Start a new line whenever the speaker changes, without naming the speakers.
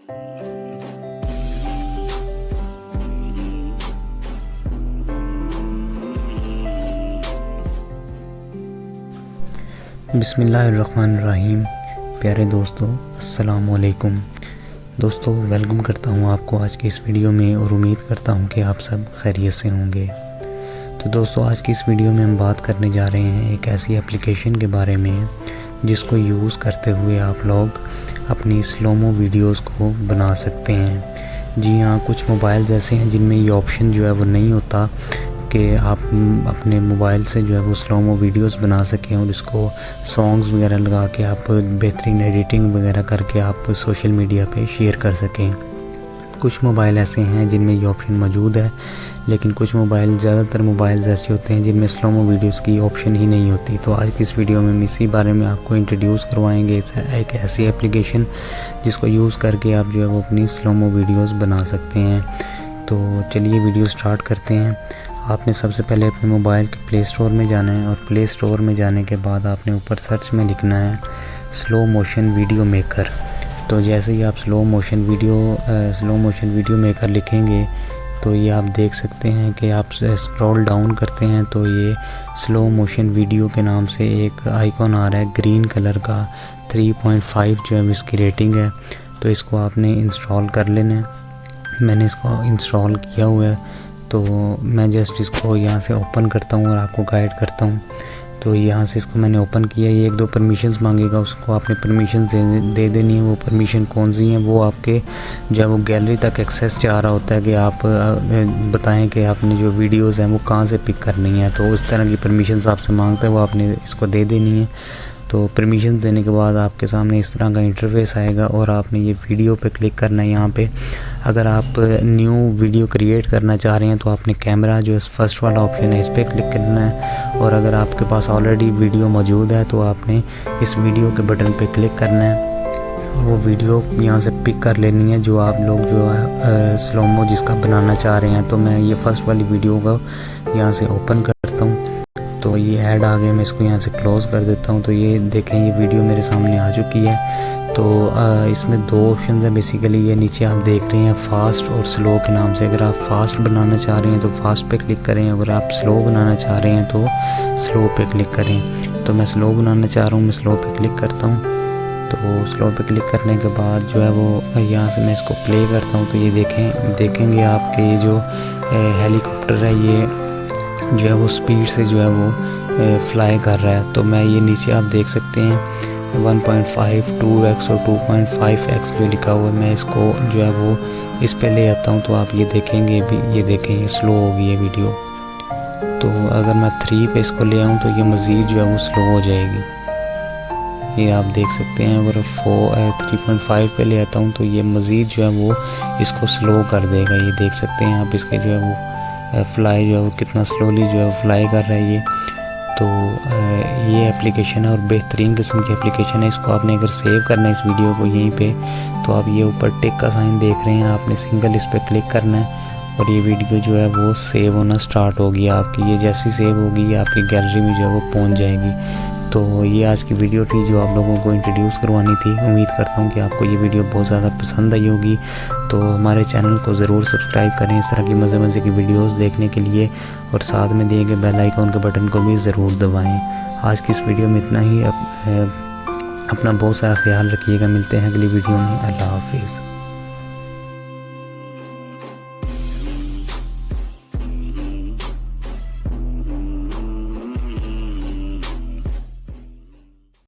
बिस्मिल्लाहिर्रहमानिर्रहीम। प्यारे दोस्तों, अस्सलाम वालेकुम। दोस्तों, वेलकम करता हूँ आपको आज की इस वीडियो में और उम्मीद करता हूँ कि आप सब खैरियत से होंगे। तो दोस्तों, आज की इस वीडियो में हम बात करने जा रहे हैं एक ऐसी एप्लीकेशन के बारे में जिसको यूज़ करते हुए आप लोग अपनी स्लोमो वीडियोस को बना सकते हैं। जी हाँ, कुछ मोबाइल जैसे हैं जिनमें ये ऑप्शन जो है वो नहीं होता कि आप अपने मोबाइल से जो है वो स्लोमो वीडियोस बना सकें और इसको सॉन्ग्स वगैरह लगा के आप बेहतरीन एडिटिंग वगैरह करके आप सोशल मीडिया पे शेयर कर सकें। कुछ मोबाइल ऐसे हैं जिनमें ये ऑप्शन मौजूद है, लेकिन कुछ मोबाइल, ज़्यादातर मोबाइल ऐसे होते हैं जिनमें स्लोमो वीडियोस की ऑप्शन ही नहीं होती। तो आज की इस वीडियो में हम इसी बारे में आपको इंट्रोड्यूस करवाएंगे, एक ऐसी एप्लीकेशन जिसको यूज़ करके आप जो है वो अपनी स्लोमो वीडियोस बना सकते हैं। तो चलिए वीडियो स्टार्ट करते हैं। आपने सबसे पहले अपने मोबाइल के प्ले स्टोर में जाना है और प्ले स्टोर में जाने के बाद आपने ऊपर सर्च में लिखना है स्लो मोशन वीडियो मेकर। तो जैसे ही आप स्लो मोशन वीडियो मेकर लिखेंगे तो ये आप देख सकते हैं कि आप स्क्रॉल डाउन करते हैं तो ये स्लो मोशन वीडियो के नाम से एक आइकॉन आ रहा है ग्रीन कलर का। 3.5 जो है इसकी रेटिंग है। तो इसको आपने इंस्टॉल कर लेना है। मैंने इसको इंस्टॉल किया हुआ है, तो मैं जस्ट इसको यहाँ से ओपन करता हूँ और आपको गाइड करता हूँ। तो यहाँ से इसको मैंने ओपन किया। ये 1-2 परमिशंस मांगेगा, उसको आपने परमिशन दे देनी है। वो परमिशन कौन सी हैं, वो आपके जब वो गैलरी तक एक्सेस चाह रहा होता है कि आप बताएं कि आपने जो वीडियोस हैं वो कहाँ से पिक करनी है। तो उस तरह की परमिशंस आपसे मांगता है, वो आपने इसको दे देनी है। तो परमिशन देने के बाद आपके सामने इस तरह का इंटरफेस आएगा और आपने ये वीडियो पे क्लिक करना है। यहाँ पे अगर आप न्यू वीडियो क्रिएट करना चाह रहे हैं तो आपने कैमरा जो फर्स्ट वाला ऑप्शन है इस पर क्लिक करना है, और अगर आपके पास ऑलरेडी वीडियो मौजूद है तो आपने इस वीडियो के बटन पे क्लिक करना है और वो वीडियो यहाँ से पिक कर लेनी है जो आप लोग जो है स्लोमो जिसका बनाना चाह रहे हैं। तो मैं ये फर्स्ट वाली वीडियो को यहाँ से ओपन करता हूँ। तो ये ऐड आ गया, मैं इसको यहाँ से क्लोज़ कर देता हूँ। तो ये देखें, ये वीडियो मेरे सामने आ चुकी है। तो इसमें 2 ऑप्शन है बेसिकली। ये नीचे आप देख रहे हैं फास्ट और स्लो के नाम से। अगर आप फास्ट बनाना चाह रहे हैं तो फास्ट पे क्लिक करें, अगर आप स्लो बनाना चाह रहे हैं तो स्लो पे क्लिक करें। तो मैं स्लो बनाना चाह रहा हूँ, मैं स्लो पे क्लिक करता हूँ। तो स्लो पे क्लिक करने के बाद जो है वो यहाँ से मैं इसको प्ले करता हूँ। तो ये देखेंगे आपके ये जो हेलीकॉप्टर है ये जो है वो स्पीड से जो है वो फ्लाई कर रहा है। तो मैं ये नीचे आप देख सकते हैं 1.5, 2x और 2.5x जो लिखा हुआ है, मैं इसको जो है वो इस पे ले आता हूँ। तो आप ये देखेंगे भी, ये देखें ये स्लो होगी ये वीडियो। तो अगर मैं 3 पे इसको ले आऊँ तो ये मज़ीद जो है वो स्लो हो जाएगी। ये आप देख सकते हैं। अगर 3.5 पे ले आता हूँ तो ये मज़ीद जो है वो इसको स्लो कर देगा। ये देख सकते हैं आप, इसके जो है वो फ्लाई जो है वो कितना स्लोली जो है वो फ्लाई कर रहा है ये। तो ये एप्लीकेशन है और बेहतरीन किस्म की एप्लीकेशन है। इसको आपने अगर सेव करना है इस वीडियो को यहीं पे, तो आप ये ऊपर टिक का साइन देख रहे हैं, आपने सिंगल इस पर क्लिक करना है और ये वीडियो जो है वो सेव होना स्टार्ट होगी आपकी। ये जैसी सेव होगी ये आपकी गैलरी में जो है वो पहुँच जाएगी। तो ये आज की वीडियो थी जो आप लोगों को इंट्रोड्यूस करवानी थी। उम्मीद करता हूँ कि आपको ये वीडियो बहुत ज़्यादा पसंद आई होगी। तो हमारे चैनल को ज़रूर सब्सक्राइब करें इस तरह की मज़े की वीडियोस देखने के लिए, और साथ में दिए गए बेल आइकॉन के बटन को भी ज़रूर दबाएं। आज की इस वीडियो में इतना ही। अपना बहुत सारा ख्याल रखिएगा। मिलते हैं अगली वीडियो में। अल्लाह हाफिज़।